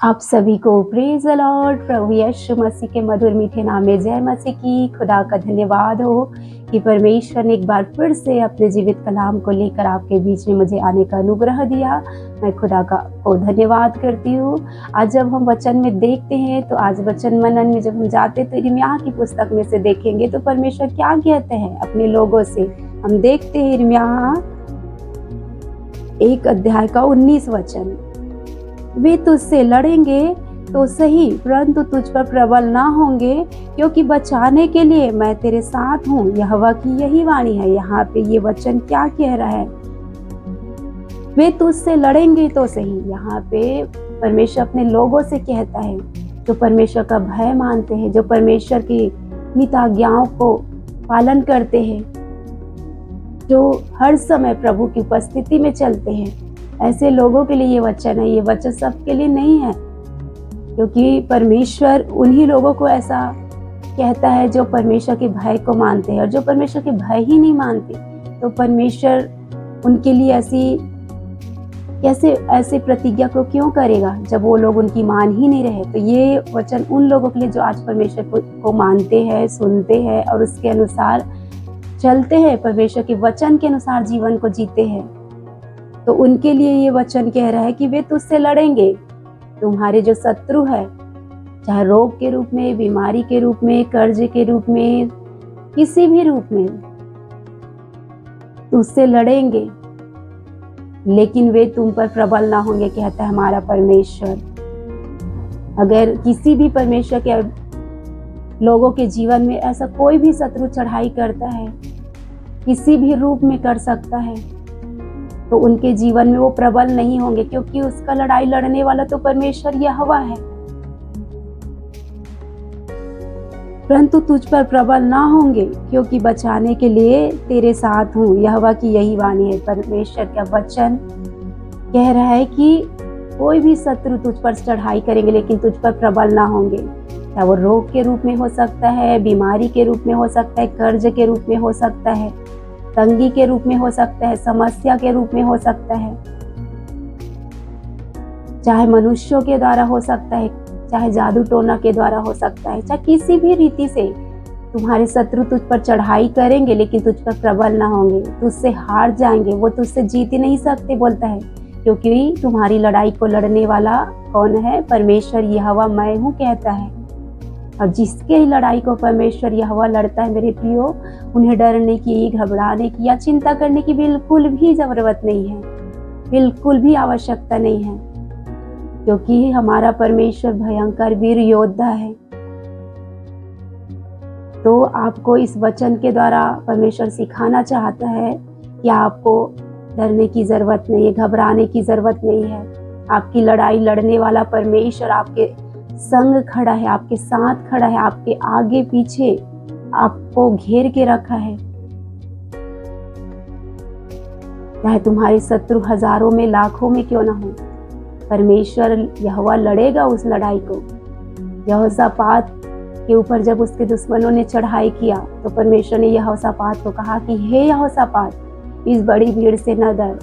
आप सभी को प्रेज द लॉर्ड। प्रभु यीशु मसीह के मधुर मीठे नाम में जय मसीह की। खुदा का धन्यवाद हो कि परमेश्वर ने एक बार फिर से अपने जीवित कलाम को लेकर आपके बीच में मुझे आने का अनुग्रह दिया। मैं खुदा को धन्यवाद करती हूँ। आज जब हम वचन में देखते हैं तो आज वचन मनन में जब हम जाते तो यिर्मयाह की पुस्तक में से देखेंगे तो परमेश्वर क्या कहते हैं अपने लोगों से। हम देखते हैं यिर्मयाह 1 अध्याय का 19 वचन। वे तुझसे लड़ेंगे तो सही, परंतु तुझ पर प्रबल ना होंगे, क्योंकि बचाने के लिए मैं तेरे साथ हूँ। यहोवा की यही वाणी है। यहाँ पे ये वचन क्या कह रहा है? वे तुझसे लड़ेंगे तो सही। यहाँ पे परमेश्वर अपने लोगों से कहता है जो परमेश्वर का भय मानते हैं, जो परमेश्वर की नीति आज्ञाओं को पालन करते हैं, जो हर समय प्रभु की उपस्थिति में चलते हैं। ऐसे लोगों के लिए ये वचन है। ये वचन सबके लिए नहीं है, क्योंकि परमेश्वर उन्हीं लोगों को ऐसा कहता है जो परमेश्वर के भय को मानते हैं। और जो परमेश्वर के भय ही नहीं मानते तो परमेश्वर उनके लिए ऐसे प्रतिज्ञा को क्यों करेगा जब वो लोग उनकी मान ही नहीं रहे। तो ये वचन उन लोगों के लिए जो आज परमेश्वर को मानते हैं, सुनते हैं और उसके अनुसार चलते हैं, परमेश्वर के वचन के अनुसार जीवन को जीते हैं। तो उनके लिए ये वचन कह रहा है कि वे तुझसे लड़ेंगे। तुम्हारे जो शत्रु है, चाहे रोग के रूप में, बीमारी के रूप में, कर्ज के रूप में, किसी भी रूप में तुझसे लड़ेंगे, लेकिन वे तुम पर प्रबल ना होंगे, कहता है हमारा परमेश्वर। अगर किसी भी परमेश्वर के लोगों के जीवन में ऐसा कोई भी शत्रु चढ़ाई करता है, किसी भी रूप में कर सकता है, तो उनके जीवन में वो प्रबल नहीं होंगे, क्योंकि उसका लड़ाई लड़ने वाला तो परमेश्वर यहोवा है। परंतु तुझ पर प्रबल ना होंगे, क्योंकि बचाने के लिए तेरे साथ हूँ। यहोवा की यही वाणी है। परमेश्वर का वचन कह रहा है कि कोई भी शत्रु तुझ पर चढ़ाई करेंगे, लेकिन तुझ पर प्रबल ना होंगे। क्या वो रोग के रूप में हो सकता है, बीमारी के रूप में हो सकता है, कर्ज के रूप में हो सकता है, तंगी के रूप में हो सकता है, समस्या के रूप में हो सकता है, चाहे मनुष्यों के द्वारा हो सकता है, चाहे जादू टोना के द्वारा हो सकता है, चाहे किसी भी रीति से तुम्हारे शत्रु तुझ पर चढ़ाई करेंगे, लेकिन तुझ पर प्रबल ना होंगे, तुझसे हार जाएंगे, वो तुझसे जीत ही नहीं सकते, बोलता है, क्योंकि तुम्हारी लड़ाई को लड़ने वाला कौन है? परमेश्वर यहोवा मैं हूँ, कहता है। और जिसके ही लड़ाई को परमेश्वर यहोवा लड़ता है, मेरे प्रियो, उन्हें डरने की, घबराने की या चिंता करने की बिल्कुल भी जरूरत नहीं है, बिल्कुल भी आवश्यकता नहीं है, क्योंकि हमारा परमेश्वर भयंकर वीर योद्धा है। तो आपको इस वचन के द्वारा परमेश्वर सिखाना चाहता है कि आपको डरने की जरूरत नहीं है, घबराने की जरूरत नहीं है। आपकी लड़ाई लड़ने वाला परमेश्वर आपके संग खड़ा है, आपके साथ खड़ा है, आपके आगे पीछे आपको घेर के रखा है। चाहे तुम्हारे शत्रु हजारों में, लाखों में क्यों ना हो, परमेश्वर यहोवा लड़ेगा उस लड़ाई को। यहोशापात के ऊपर जब उसके दुश्मनों ने चढ़ाई किया तो परमेश्वर ने यहोशापात को कहा कि हे यहोशापात, इस बड़ी भीड़ से न डर,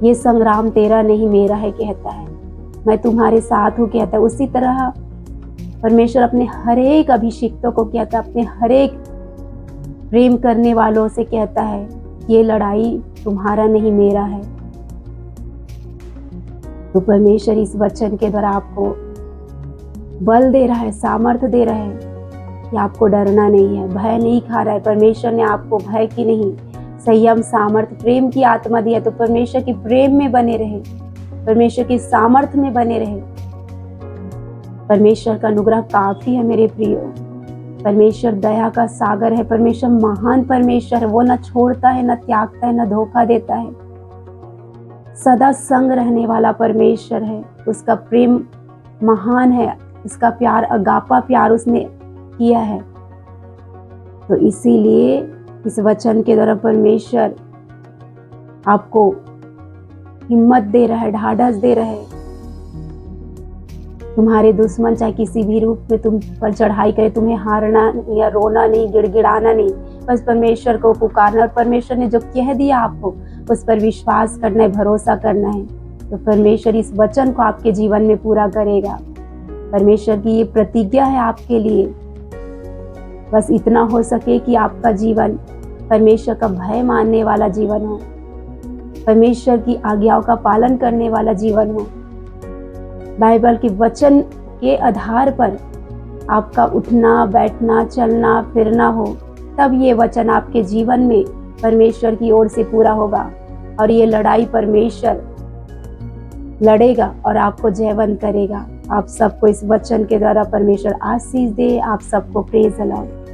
ये संग्राम तेरा नहीं मेरा है, कहता है, मैं तुम्हारे साथ हूँ, कहता है। उसी तरह परमेश्वर अपने हर एक अभिषिक्तों को कहता है, अपने हर एक प्रेम करने वालों से कहता है, ये लड़ाई तुम्हारा नहीं मेरा है। तो परमेश्वर इस वचन के द्वारा आपको बल दे रहा है, सामर्थ्य दे रहा है कि आपको डरना नहीं है, भय नहीं खा रहा है। परमेश्वर ने आपको भय की नहीं, संयम, सामर्थ्य, प्रेम की आत्मा दिया। तो परमेश्वर के प्रेम में बने रहे, परमेश्वर की सामर्थ्य में बने रहे। परमेश्वर का अनुग्रह काफी है मेरे प्रियो। परमेश्वर दया का सागर है, परमेश्वर महान परमेश्वर है। वो न छोड़ता है, न त्यागता है, न धोखा देता है। सदा संग रहने वाला परमेश्वर है। उसका प्रेम महान है, उसका प्यार अगापा प्यार उसने किया है। तो इसीलिए इस वचन के द्वारा परमेश्वर आपको हिम्मत दे रहा है, ढाढ़स दे रहा है। तुम्हारे दुश्मन चाहे किसी भी रूप में तुम पर चढ़ाई करे, तुम्हें हारना या रोना नहीं, गिड़गिड़ाना नहीं, बस परमेश्वर को पुकारना। और परमेश्वर ने जो कह दिया आपको उस पर विश्वास करना है, भरोसा करना है। तो परमेश्वर इस वचन को आपके जीवन में पूरा करेगा। परमेश्वर की ये प्रतिज्ञा है आपके लिए। बस इतना हो सके कि आपका जीवन परमेश्वर का भय मानने वाला जीवन हो, परमेश्वर की आज्ञाओं का पालन करने वाला जीवन हो। बाइबल के वचन के आधार पर आपका उठना बैठना चलना फिरना हो, तब ये वचन आपके जीवन में परमेश्वर की ओर से पूरा होगा और ये लड़ाई परमेश्वर लड़ेगा और आपको जयवंत करेगा। आप सबको इस वचन के द्वारा परमेश्वर आशीष दे। आप सबको प्रेज द लॉर्ड।